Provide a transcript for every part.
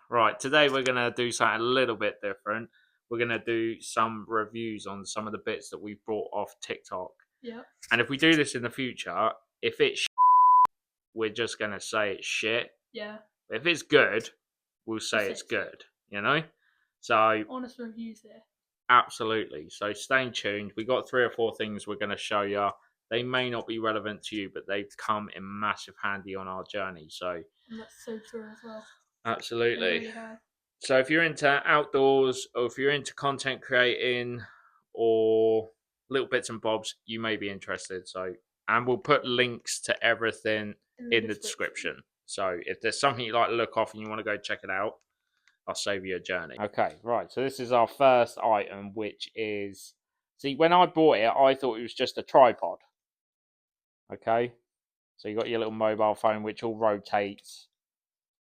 Right, today we're going to do something a little bit different. We're going to do some reviews on some of the bits that we brought off TikTok. Yeah. And if we do this in the future, if it's we're just going to say it's shit. Yeah. If it's good, we'll say say it's it's good. good, you know? So, Honest reviews there. absolutely. So, stay tuned. We got 3 or 4 things we're going to show you. They may not be relevant to you, but they've come in massive handy on our journey. So, And that's so true as well. They absolutely. really have. So if you're into outdoors or if you're into content creating or little bits and bobs, you may be interested. So, and we'll put links to everything in the description. So if there's something you like to look off and you want to go check it out, I'll save you a journey. Okay, right. So this is our first item, which is, see, when I bought it, I thought it was just a tripod. Okay, so you got your little mobile phone, which all rotates.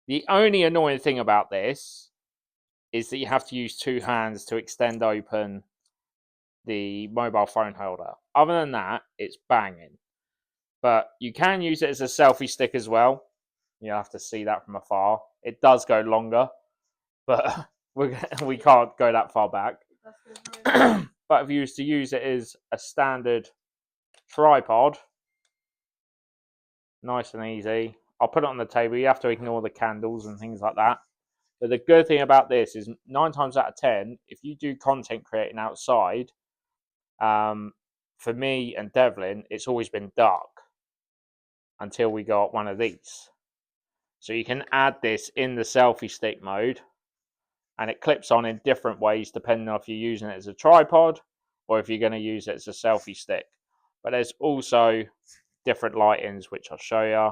The only annoying thing about this is that you have to use 2 hands to extend open the mobile phone holder. Other than that, it's banging. But you can use it as a selfie stick as well. You have to see that from afar. It does go longer, but we can't go that far back. But if you used to use it as a standard tripod, nice and easy. I'll put it on the table. You have to ignore the candles and things like that. But the good thing about this is 9 times out of 10, if you do content creating outside, for me and Devlin, it's always been dark until we got one of these. So you can add this in the selfie stick mode, and it clips on in different ways depending on if you're using it as a tripod or if you're going to use it as a selfie stick. But there's also different lightings, which I'll show you,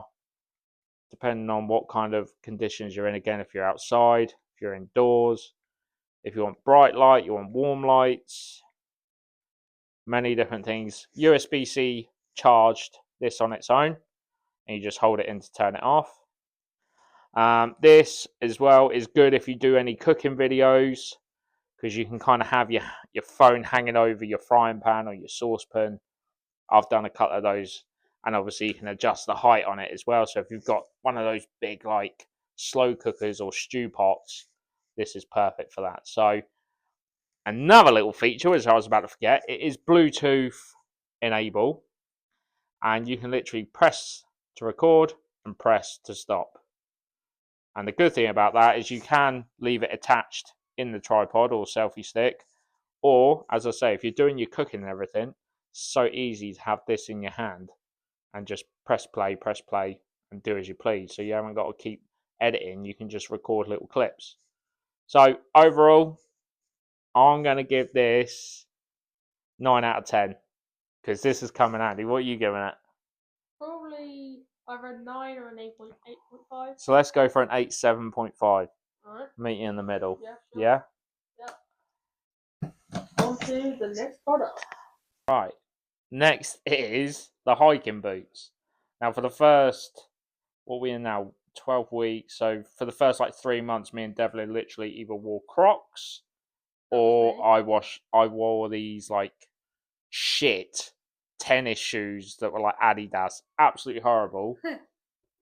depending on what kind of conditions you're in. Again, if you're outside, if you're indoors, if you want bright light, you want warm lights, many different things. USB-C charged this on its own, and you just hold it in to turn it off. This as well is good if you do any cooking videos, because you can kind of have your phone hanging over your frying pan or your saucepan. I've done a couple of those, and obviously you can adjust the height on it as well. So if you've got one of those big like slow cookers or stew pots, this is perfect for that. So another little feature, as I was about to forget, it is Bluetooth enable, and you can literally press to record and press to stop. And the good thing about that is you can leave it attached in the tripod or selfie stick, or as I say, if you're doing your cooking and everything, it's so easy to have this in your hand and just press play, and do as you please. So you haven't got to keep editing, you can just record little clips. So overall, I'm going to give this 9 out of 10 because this is coming handy. What are you giving it? Probably either a 9 or an 8.5. So let's go for an 8.7.5. Alright. Meet you in the middle. Yeah, sure. Yeah? On to the next product. Right. Next is the hiking boots. Now, for the first, what we are now, 12 weeks. So for the first like 3 months, me and Devlin literally either wore Crocs or I wore these like shit tennis shoes that were like Adidas. Absolutely horrible.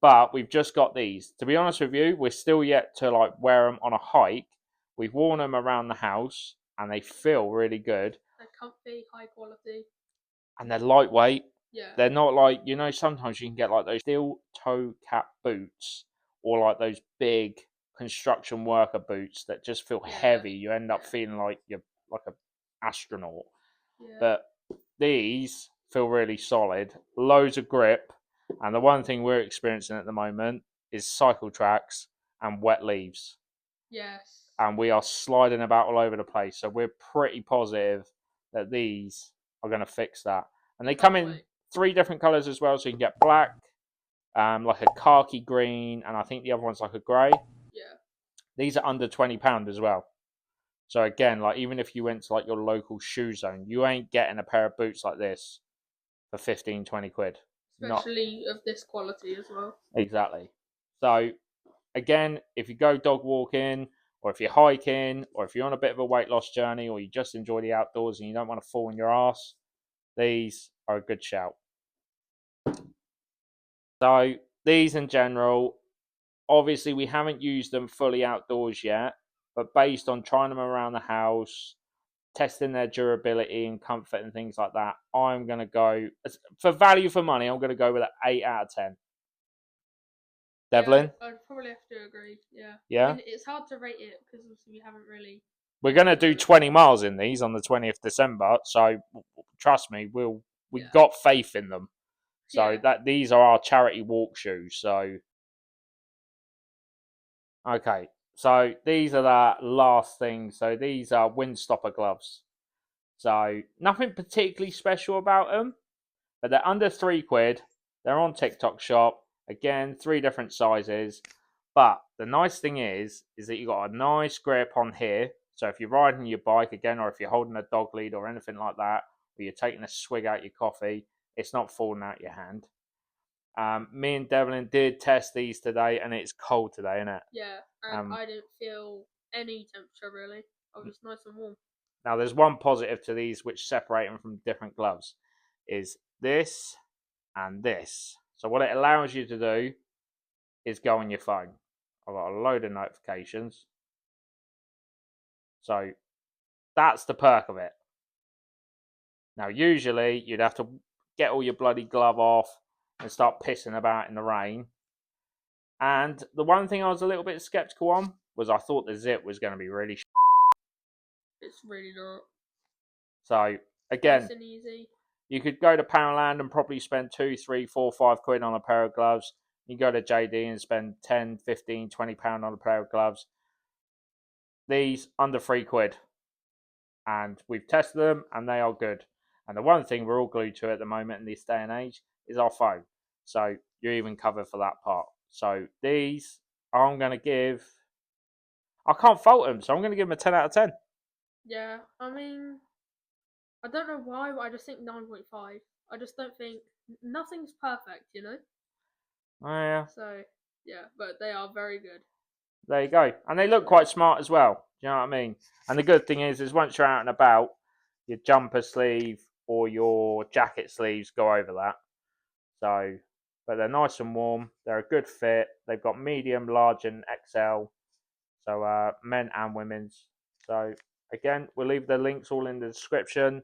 But we've just got these. To be honest with you, we're still yet to like wear them on a hike. We've worn them around the house and they feel really good. They're comfy, high quality. And they're lightweight. Yeah. They're not like, sometimes you can get like those steel toe cap boots or like those big construction worker boots that just feel heavy. You end up feeling like you're like an astronaut. Yeah. But these feel really solid, loads of grip. And the one thing we're experiencing at the moment is cycle tracks and wet leaves. Yes. And we are sliding about all over the place. So we're pretty positive that these are going to fix that. And they come in 3 different colours as well. So you can get black, like a khaki green, and I think the other one's like a grey. Yeah. These are under £20 as well. So again, like even if you went to like your local shoe zone, you ain't getting a pair of boots like this for 15, 20 quid. Especially of this quality as well. Exactly. So again, if you go dog walking, or if you're hiking, or if you're on a bit of a weight loss journey, or you just enjoy the outdoors and you don't want to fall on your ass, these are a good shout. So these in general, Obviously, we haven't used them fully outdoors yet, but based on trying them around the house, testing their durability and comfort and things like that, I'm going to go, for value for money, I'm going to go with an 8 out of 10. Devlin? Yeah, I'd probably have to agree. Yeah. Yeah? I mean, it's hard to rate it because we haven't really. We're going to do 20 miles in these on the 20th December, so trust me, we've got faith in them. So that these are our charity walk shoes. So okay, so these are the last things. So these are Windstopper gloves. So nothing particularly special about them, but they're under £3. They're on TikTok Shop. Again, 3 different sizes. But the nice thing is that you got a nice grip on here. So if you're riding your bike again, or if you're holding a dog lead or anything like that, or you're taking a swig out your coffee, it's not falling out your hand. Me and Devlin did test these today, and it's cold today, isn't it? Yeah, and I didn't feel any temperature really. I was nice and warm. Now, there's one positive to these which separate them from different gloves, is this and this. So what it allows you to do is go on your phone. I've got a load of notifications. So that's the perk of it. Now, usually you'd have to get all your bloody glove off and start pissing about in the rain. And the one thing I was a little bit skeptical on was I thought the zip was going to be really It's really not. So, again, Nice and easy. You could go to Poundland and probably spend 2, 3, 4, 5 quid on a pair of gloves. You go to JD and spend 10, 15, 20 pound on a pair of gloves. These under £3. And we've tested them and they are good. And the one thing we're all glued to at the moment in this day and age is our phone. So you're even covered for that part. So these, I'm going to give, I can't fault them. So I'm going to give them a 10 out of 10. Yeah, I mean, I don't know why, but I just think 9.5. I just don't think nothing's perfect, you know? Oh, yeah. So, yeah, but they are very good. There you go. And they look quite smart as well. Do you know what I mean? And the good thing is once you're out and about, your jumper sleeve or your jacket sleeves go over that. So, but they're nice and warm. They're a good fit. They've got medium, large, and XL. So, men and women's. So, again, we'll leave the links all in the description.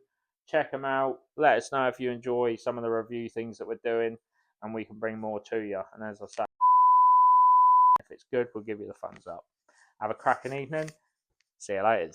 Check them out. Let us know if you enjoy some of the review things that we're doing, and we can bring more to you. And as I say, if it's good, we'll give you the thumbs up. Have a cracking evening. See you later.